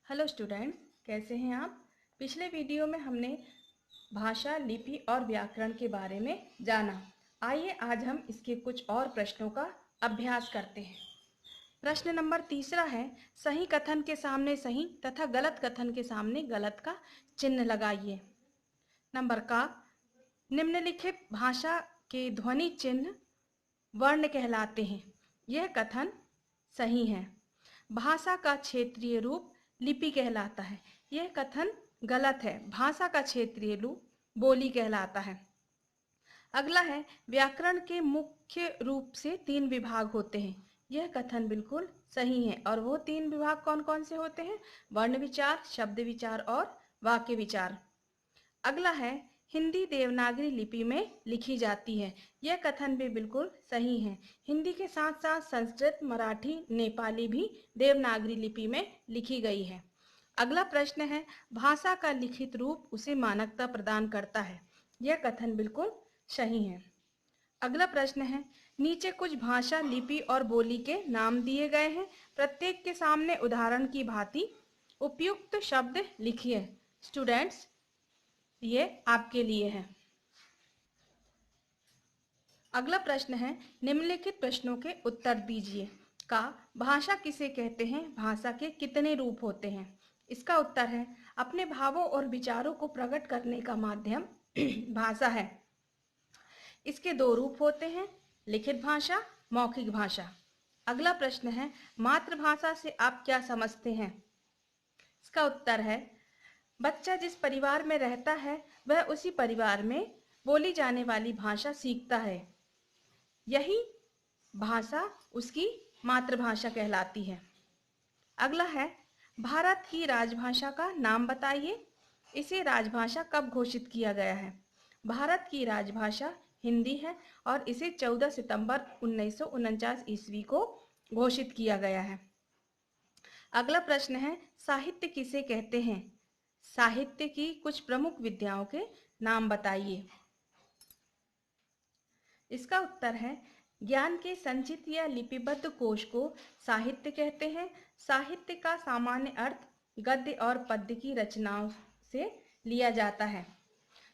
Hello students, कैसे हैं आप। पिछले वीडियो में हमने भाषा, लिपि और व्याकरण के बारे में जाना। आइए आज हम इसके कुछ और प्रश्नों का अभ्यास करते हैं। प्रश्न नंबर 3 है, सही कथन के सामने सही तथा गलत कथन के सामने गलत का चिन्ह लगाइए। नंबर का, निम्नलिखित भाषा के ध्वनि चिन्ह वर्ण कहलाते हैं। यह कथन सही है। भाषा का क्षेत्रीय रूप लिपि कहलाता है। यह कथन गलत है। भाषा का क्षेत्रीय रूप बोली कहलाता है। अगला है, व्याकरण के मुख्य रूप से 3 विभाग होते हैं। यह कथन बिल्कुल सही है। और वो 3 विभाग कौन कौन से होते हैं? वर्ण विचार, शब्द विचार और वाक्य विचार। अगला है, हिंदी देवनागरी लिपि में लिखी जाती है। यह कथन भी बिल्कुल सही है। हिंदी के साथ साथ संस्कृत, मराठी, नेपाली भी देवनागरी लिपि में लिखी गई है। अगला प्रश्न है, भाषा का लिखित रूप उसे मानकता प्रदान करता है। यह कथन बिल्कुल सही है। अगला प्रश्न है, नीचे कुछ भाषा, लिपि और बोली के नाम दिए गए हैं। प्रत्येक के सामने उदाहरण की भांति उपयुक्त शब्द लिखिए। स्टूडेंट्स, ये आपके लिए है। अगला प्रश्न है, निम्नलिखित प्रश्नों के उत्तर दीजिए। का, भाषा किसे कहते हैं? भाषा के कितने रूप होते हैं? इसका उत्तर है, अपने भावों और विचारों को प्रकट करने का माध्यम भाषा है। इसके 2 रूप होते हैं, लिखित भाषा, मौखिक भाषा। अगला प्रश्न है, मातृभाषा से आप क्या समझते हैं? इसका उत्तर है, बच्चा जिस परिवार में रहता है वह उसी परिवार में बोली जाने वाली भाषा सीखता है। यही भाषा उसकी मातृभाषा कहलाती है। अगला है, भारत की राजभाषा का नाम बताइए। इसे राजभाषा कब घोषित किया गया है? भारत की राजभाषा हिंदी है और इसे 14 सितंबर 1949 ईस्वी को घोषित किया गया है। अगला प्रश्न है, साहित्य किसे कहते हैं? साहित्य की कुछ प्रमुख विधाओं के नाम बताइए। इसका उत्तर है, ज्ञान के संचित या लिपिबद्ध कोश को साहित्य कहते हैं। साहित्य का सामान्य अर्थ गद्य और पद्य की रचनाओं से लिया जाता है।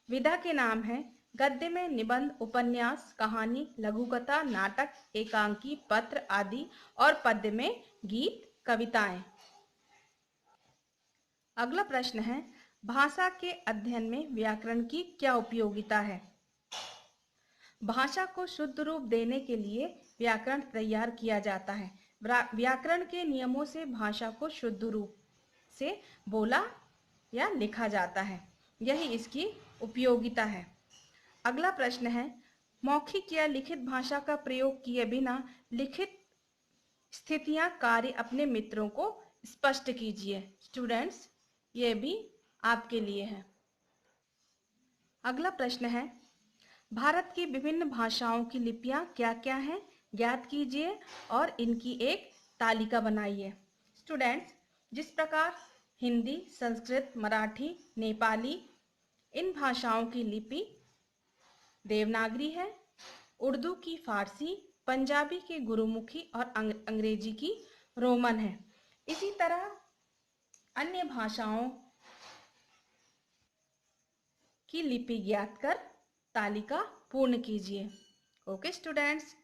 विधा के नाम है, गद्य में निबंध, उपन्यास, कहानी, लघुकथा, नाटक, एकांकी, पत्र आदि और पद्य में गीत, कविताएं। अगला प्रश्न है, भाषा के अध्ययन में व्याकरण की क्या उपयोगिता है? भाषा को शुद्ध रूप देने के लिए व्याकरण तैयार किया जाता है। व्याकरण के नियमों से भाषा को शुद्ध रूप से बोला या लिखा जाता है। यही इसकी उपयोगिता है। अगला प्रश्न है, मौखिक या लिखित भाषा का प्रयोग किए बिना लिखित स्थितियां, कार्य अपने मित्रों को स्पष्ट कीजिए। स्टूडेंट्स, ये भी आपके लिए है। अगला प्रश्न है, भारत की विभिन्न भाषाओं की लिपियां क्या क्या हैं? ज्ञात कीजिए और इनकी एक तालिका बनाइए। स्टूडेंट्स, जिस प्रकार हिंदी, संस्कृत, मराठी, नेपाली, इन भाषाओं की लिपि देवनागरी है, उर्दू की फारसी, पंजाबी की गुरुमुखी और अंग्रेजी की रोमन है। इसी तरह अन्य भाषाओं की लिपि ज्ञात कर तालिका पूर्ण कीजिए। Okay students.